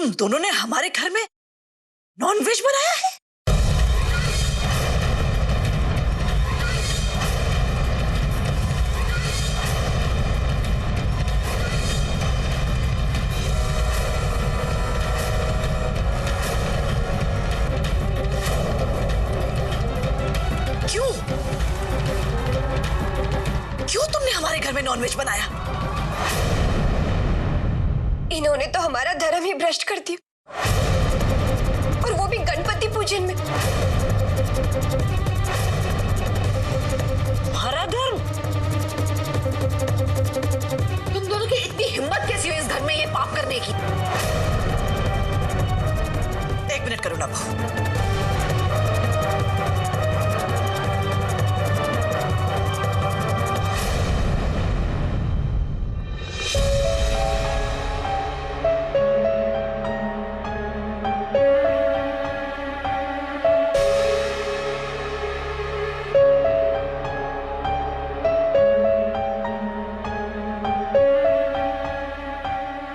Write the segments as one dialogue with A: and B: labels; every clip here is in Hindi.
A: तुम दोनों ने हमारे घर में नॉनवेज बनाया है? क्यों? क्यों तुमने हमारे घर में नॉनवेज बनाया?
B: इन्होंने तो हमारा धर्म ही भ्रष्ट कर दिया, और वो भी गणपति पूजन में।
A: हमारा धर्म? तुम दोनों की इतनी हिम्मत कैसी हुई इस घर में ये पाप करने की? एक मिनट करो ना बहू।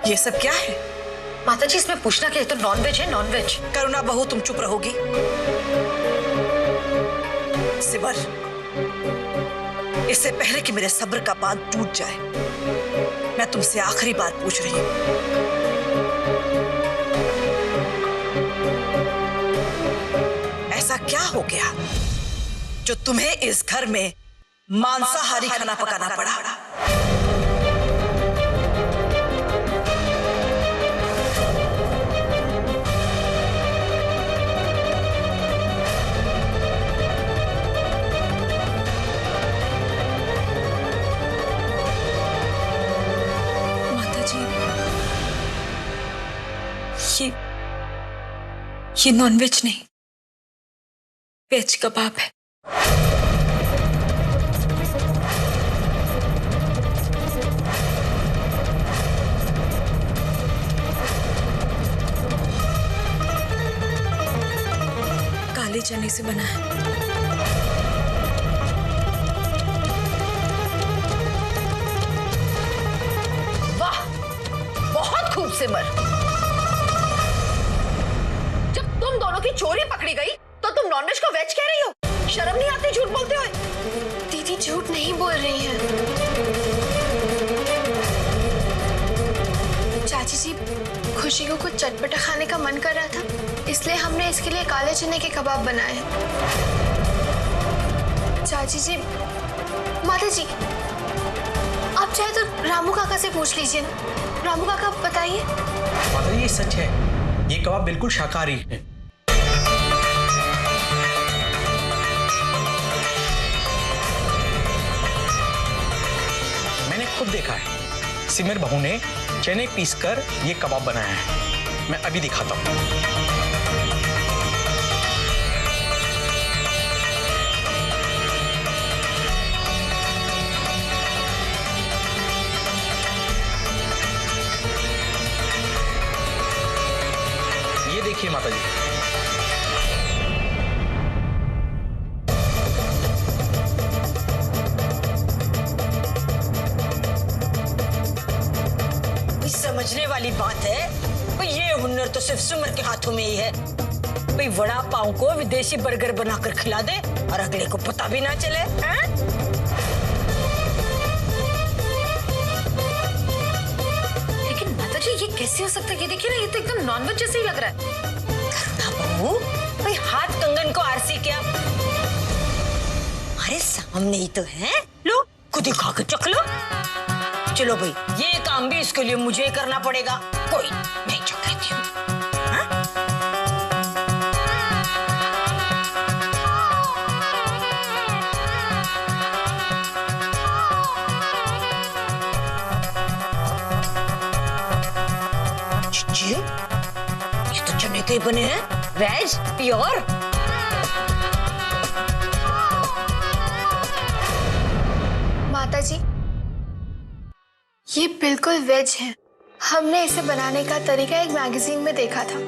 A: ये सब क्या है?
C: माताजी, इसमें पूछना क्या है? तो नॉनवेज है, नॉनवेज।
A: करुणा बहू, तुम चुप रहोगी? सिमर, इससे पहले कि मेरे सब्र का बांध टूट जाए, मैं तुमसे आखिरी बार पूछ रही हूं। ऐसा क्या हो गया जो तुम्हें इस घर में मांसाहारी खाना पकाना पड़ा?
B: ये नॉनवेज नहीं, वेज कबाब है। काले चने से बना है।
A: वाह, बहुत खूब सिमर। की चोरी पकड़ी गई तो तुम नॉनवेज को वेज कह रही हो? शर्म नहीं आती झूठ बोलते हुए?
B: दीदी झूठ नहीं बोल रही है। चाची जी, खुशी को कुछ चटपटा खाने का मन कर रहा था, इसलिए हमने इसके लिए काले चने के कबाब बनाए हैं। चाची जी, माता जी, आप चाहे तो रामू काका से पूछ लीजिए ना। रामू काका बताइए।
D: माता जी, ये सच है, ये कबाब बिल्कुल शाकाहारी है। खुद देखा है, सिमर बहू ने चने पीसकर ये कबाब बनाया है। मैं अभी दिखाता हूं। ये देखिए माता जी।
A: समझने वाली बात है भाई, ये हुनर तो सिर्फ सिमर के हाथों में ही है। भाई वड़ा पाव को विदेशी बर्गर बनाकर खिला दे और अगले को पता भी ना चले।
C: लेकिन माताजी, ये कैसे हो सकता है? ये देखिए ना, ये तो एकदम नॉनवेज जैसे ही लग रहा है।
A: करुणा बहू, भाई हाथ कंगन को आरसी क्या? अरे सामने ही तो है, लो खुद ही खा के चख लो। चलो भाई, ये काम भी इसके लिए मुझे करना पड़ेगा। कोई मैं चख लेती हूँ। जी, ये तो चने के बने हैं, वेज प्योर।
B: माता जी, ये बिल्कुल वेज है। हमने इसे बनाने का तरीका एक मैगजीन में देखा था।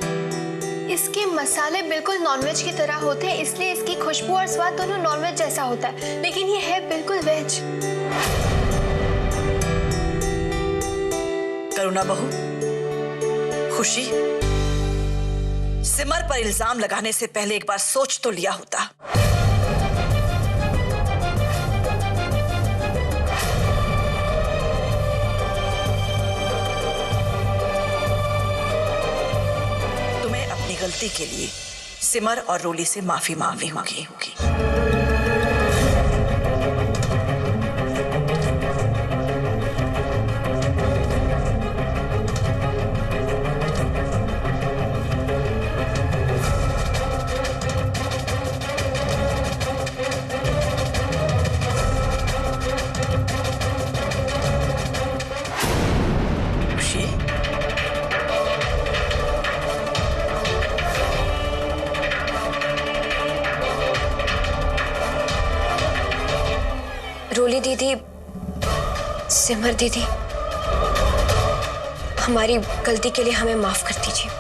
B: इसके मसाले बिल्कुल नॉनवेज की तरह होते हैं, इसलिए इसकी खुशबू और स्वाद दोनों नॉनवेज जैसा होता है, लेकिन ये है बिल्कुल वेज।
A: करुणा बहू, खुशी,
E: सिमर पर इल्जाम लगाने से पहले एक बार सोच तो लिया होता। तुम्हें अपनी गलती के लिए सिमर और रोली से माफी मांगी होगी।
C: रोली दीदी, सिमर दीदी, हमारी गलती के लिए हमें माफ कर दीजिए।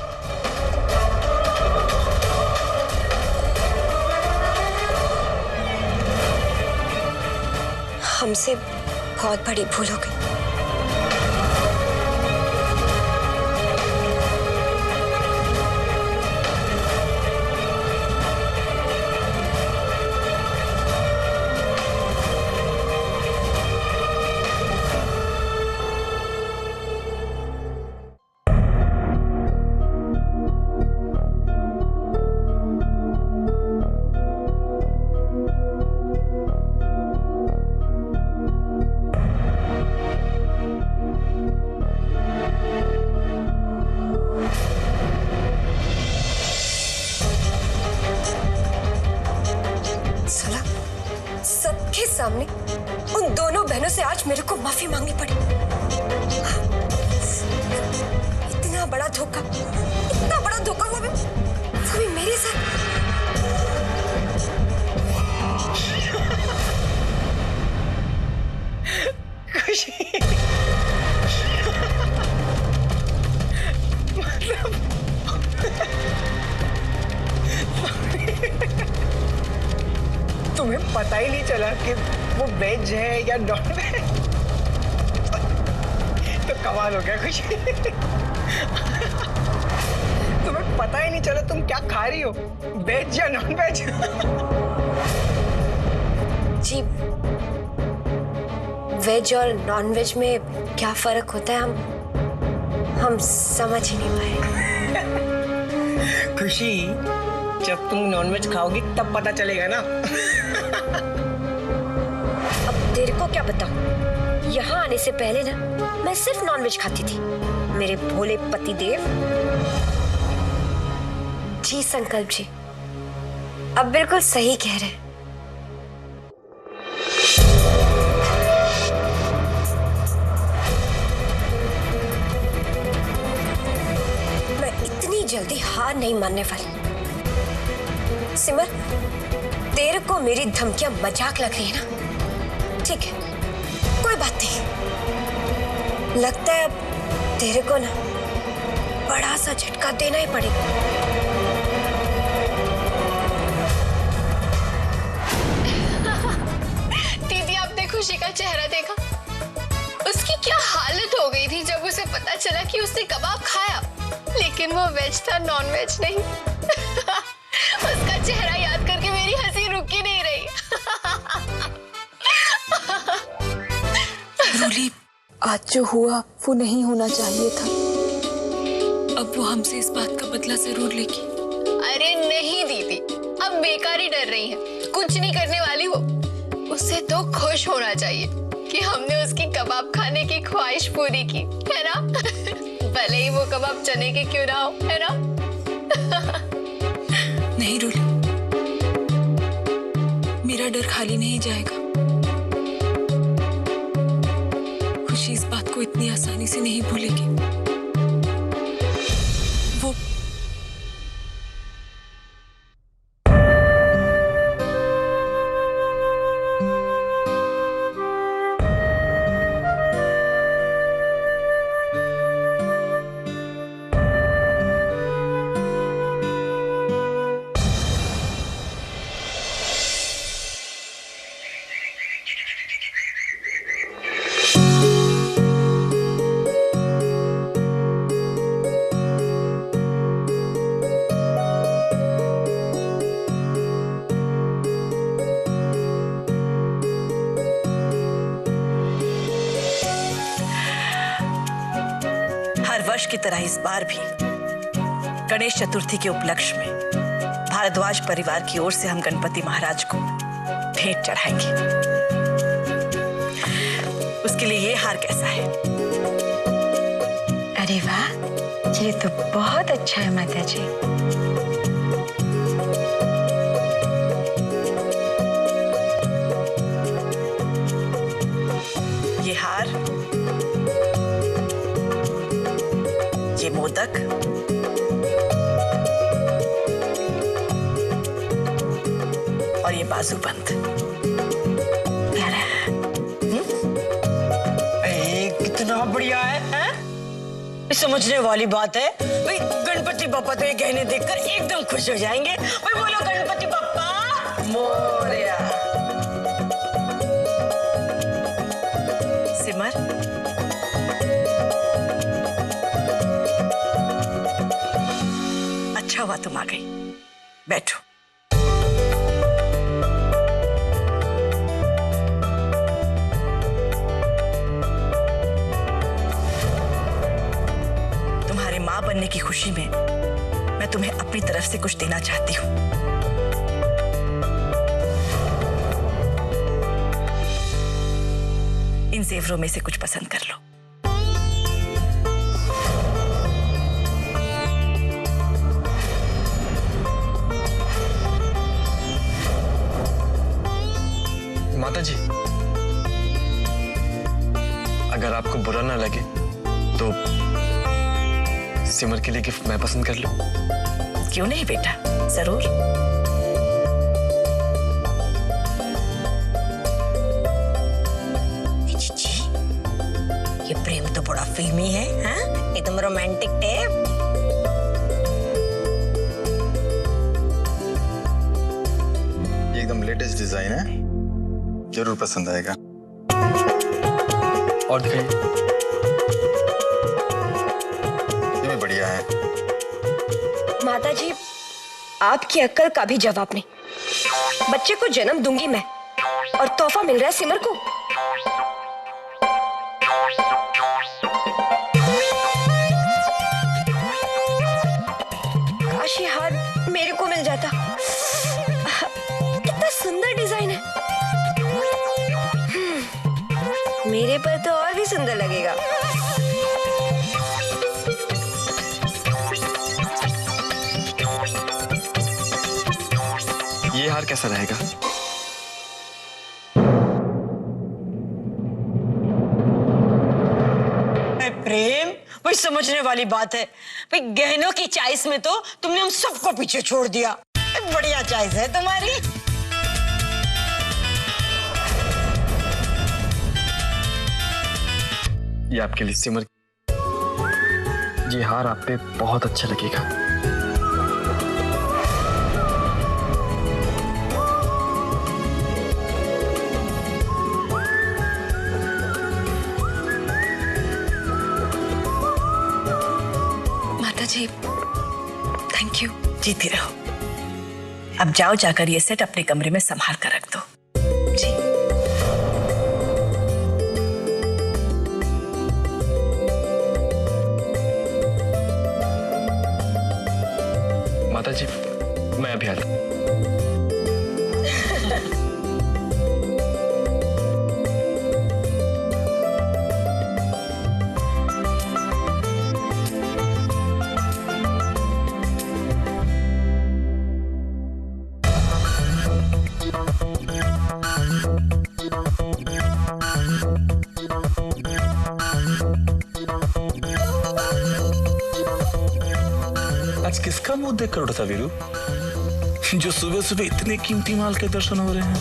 C: हमसे बहुत बड़ी भूल हो गई। सबके सामने उन दोनों बहनों से आज मेरे को माफी मांगनी पड़ी। इतना बड़ा धोखा, वो भी मेरे साथ।
D: खुशी, तुम्हें पता ही नहीं चला कि वो वेज है या नॉन वेज। तो कमाल हो गया खुशी। तुम्हें पता ही नहीं चला तुम क्या खा रही हो, वेज या नॉन वेज।
C: जी, वेज और नॉन वेज में क्या फर्क होता है हम समझ ही नहीं पाए।
D: खुशी, जब तुम नॉनवेज खाओगी तब पता चलेगा ना।
C: अब तेरे को क्या बताऊं, यहाँ आने से पहले ना मैं सिर्फ नॉनवेज खाती थी। मेरे भोले पति देव जी, संकल्प जी अब बिल्कुल सही कह रहे हैं। मैं इतनी जल्दी हार नहीं मानने वाली। सिमर, तेरे को मेरी धमकियां मजाक लग रही है ना? ठीक है, कोई बात नहीं। लगता है अब तेरे को ना बड़ा सा झटका देना ही पड़ेगा।
B: दीदी, आपने खुशी का चेहरा देखा? उसकी क्या हालत हो गई थी जब उसे पता चला कि उसने कबाब खाया, लेकिन वो वेज था, नॉन वेज नहीं। उसका चेहरा याद करके मेरी हंसी रुक ही नहीं रही।
F: रोली, आज जो हुआ वो नहीं होना चाहिए था। अब वो हमसे इस बात का बदला जरूर लेगी।
B: अरे नहीं दीदी, अब बेकार ही डर रही हैं। कुछ नहीं करने वाली वो। उसे तो खुश होना चाहिए कि हमने उसकी कबाब खाने की ख्वाहिश पूरी की, है ना? भले ही वो कबाब चने के क्यों ना हो, है ना?
F: नहीं रोली, मेरा डर खाली नहीं जाएगा। खुशी इस बात को इतनी आसानी से नहीं भूलेगी। वो
E: वर्ष की तरह इस बार भी गणेश चतुर्थी के उपलक्ष्य में भारद्वाज परिवार की ओर से हम गणपति महाराज को भेंट चढ़ाएंगे। उसके लिए ये हार कैसा है?
C: अरे वाह, ये तो बहुत अच्छा है माता जी।
E: ये हार, ये मोदक, और ये बाजूबंद। प्यारा है।
A: कितना बढ़िया है? समझने वाली बात है भाई। गणपति बप्पा तो ये गहने देखकर एकदम खुश हो जाएंगे। भाई बोलो गणपति बप्पा मोरया।
E: सिमर, अच्छा हुआ तुम आ गई। बैठो। तुम्हारे मां बनने की खुशी में मैं तुम्हें अपनी तरफ से कुछ देना चाहती हूँ। इन जेवरों में से कुछ पसंद कर लो।
G: माता जी, अगर आपको बुरा ना लगे तो सिमर के लिए गिफ्ट मैं पसंद कर लूं?
E: क्यों नहीं बेटा, जरूर।
A: ये प्रेम तो बड़ा फिल्मी है, हाँ? एकदम रोमांटिक टाइप।
H: ये एकदम लेटेस्ट डिजाइन है, जरूर पसंद आएगा।
G: और दिखाइए।
H: ये भी बढ़िया है।
C: माता जी, आपकी अक्ल का भी जवाब नहीं। बच्चे को जन्म दूंगी मैं और तोहफा मिल रहा है सिमर को। काश ये हार मेरे को मिल जाता। कितना सुंदर डिजाइन है। मेरे पर तो और भी सुंदर लगेगा।
G: ये हार कैसा रहेगा?
A: प्रेम भाई समझने वाली बात है भाई। गहनों की चॉइस में तो तुमने हम सबको पीछे छोड़ दिया। बढ़िया चॉइस है तुम्हारी।
G: ये आपके लिए सिमर। ये हार आप पे बहुत अच्छा लगेगा।
C: माता जी, थैंक यू।
E: जीती रहो। अब जाओ, जाकर ये सेट अपने कमरे में संभाल कर रख दो। जी।
G: माता जी, मैं अभी आता हूं।
I: आज किसका मुंह देख कर उठा था वीरू, जो सुबह सुबह इतने कीमती माल के दर्शन हो रहे हैं?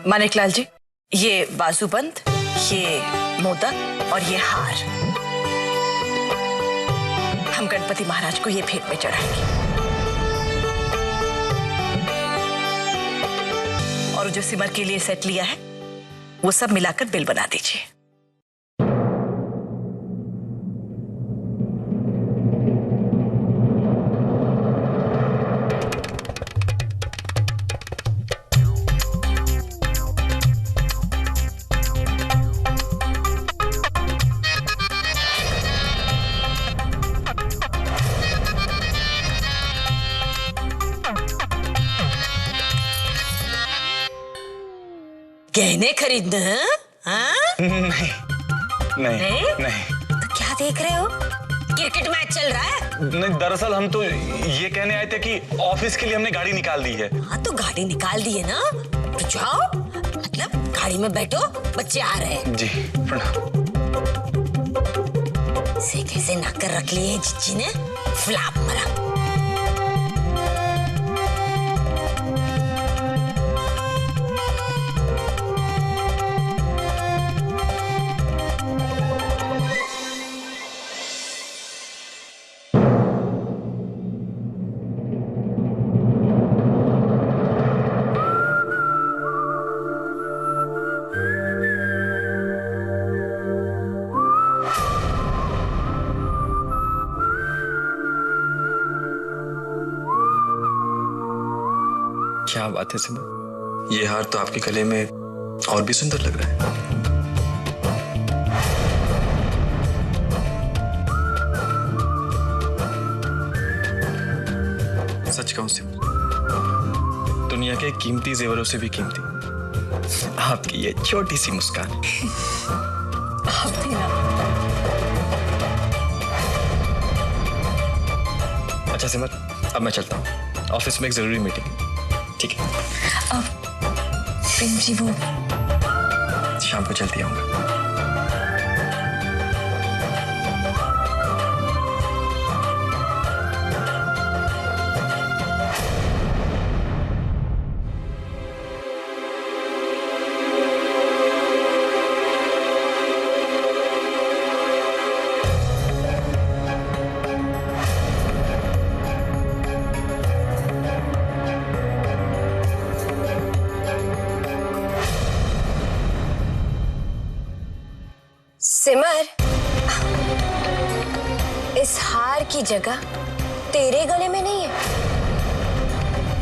E: मानिकलाल जी, ये बाजूबंद, ये मोदक और ये हार हम गणपति महाराज को ये भेंट में चढ़ाएंगे। और जो सिमर के लिए सेट लिया है वो सब मिलाकर बिल बना दीजिए।
A: गहने खरीदने हैं? हाँ?
I: नहीं नहीं नहीं
C: तो क्या देख रहे हो?
A: क्रिकेट मैच चल रहा है?
I: नहीं, दरअसल हम तो ये कहने आए थे कि ऑफिस के लिए हमने गाड़ी निकाल दी है।
A: हाँ तो गाड़ी निकाल दी है ना, तो जाओ, मतलब गाड़ी में बैठो, बच्चे आ रहे हैं।
I: जी प्रणाम।
A: इसे कैसे नाकर रख लिए जिज्जी ने, फ्लॉप मरा।
G: क्या बात है सिमर, ये हार तो आपके गले में और भी सुंदर लग रहा है। सच कहूं सिमर, दुनिया के कीमती जेवरों से भी कीमती आपकी ये छोटी सी मुस्कान।
F: आप भी ना।
G: अच्छा सिमर, अब मैं चलता हूँ, ऑफिस में एक जरूरी मीटिंग है। ठीक है,
F: अब प्रेम जी वो
G: शाम को जल्दी आऊंगा।
C: सिमर, इस हार की जगह तेरे गले में नहीं है।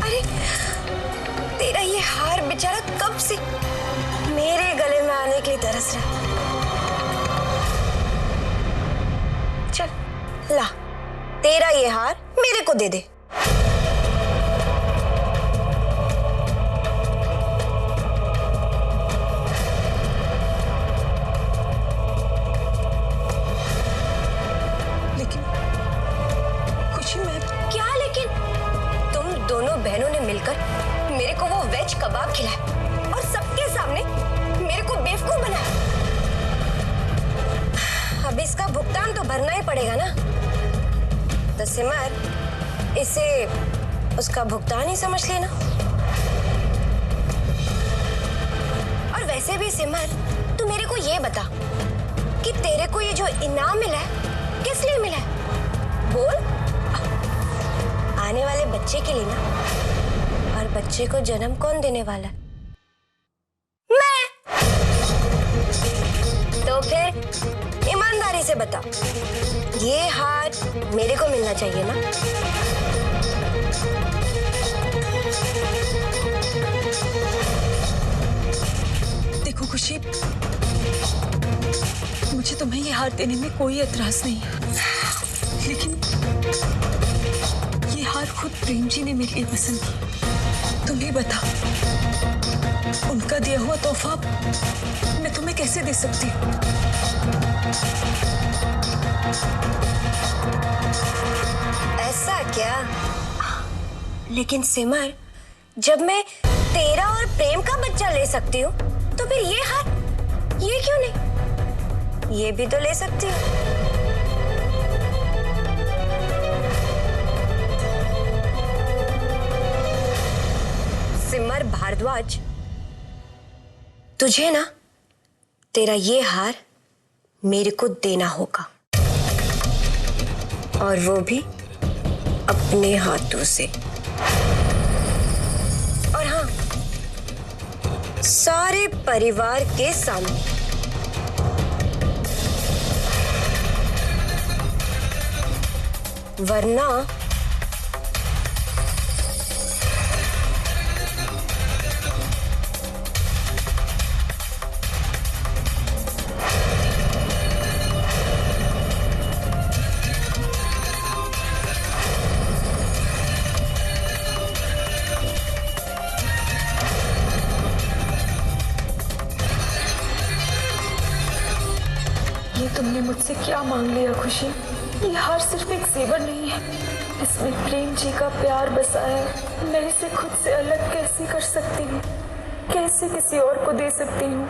C: अरे तेरा ये हार बेचारा कब से मेरे गले में आने के लिए तरस रहा। चल ला, तेरा ये हार मेरे को दे दे। बहनों ने मिलकर मेरे को वो वेज कबाब खिलाया और सबके सामने मेरे को बेवकूफ बनाया। अब इसका भुगतान तो भरना ही पड़ेगा ना। तो सिमर, इसे उसका भुगतान ही समझ लेना। और वैसे भी सिमर, तू मेरे को ये बता कि तेरे को ये जो इनाम मिला है किस लिए मिला है? बोल। आने वाले बच्चे के लिए ना। और बच्चे को जन्म कौन देने वाला है? मैं। तो फिर ईमानदारी से बता, ये हार मेरे को मिलना चाहिए ना?
F: देखो खुशी, मुझे तुम्हें ये हार देने में कोई एतराज नहीं है, लेकिन ये हार खुद प्रेम जी ने मेरे लिए पसंद की। तुम ही बता, उनका दिया हुआ तोहफा मैं तुम्हें कैसे दे सकती हूँ?
C: ऐसा क्या? लेकिन सिमर, जब मैं तेरा और प्रेम का बच्चा ले सकती हूँ, तो फिर ये हार, ये क्यों नहीं? ये भी तो ले सकती हूँ। सिमर भारद्वाज, तुझे ना तेरा ये हार मेरे को देना होगा, और वो भी अपने हाथों से। और हाँ, सारे परिवार के सामने। वरना
F: तुमने मुझसे क्या मांग लिया खुशी? ये हार सिर्फ एक जेवर नहीं है, इसमें प्रेम जी का प्यार बसा है। मैं इसे खुद से अलग कैसे कर सकती हूँ? कैसे किसी और को दे सकती हूँ?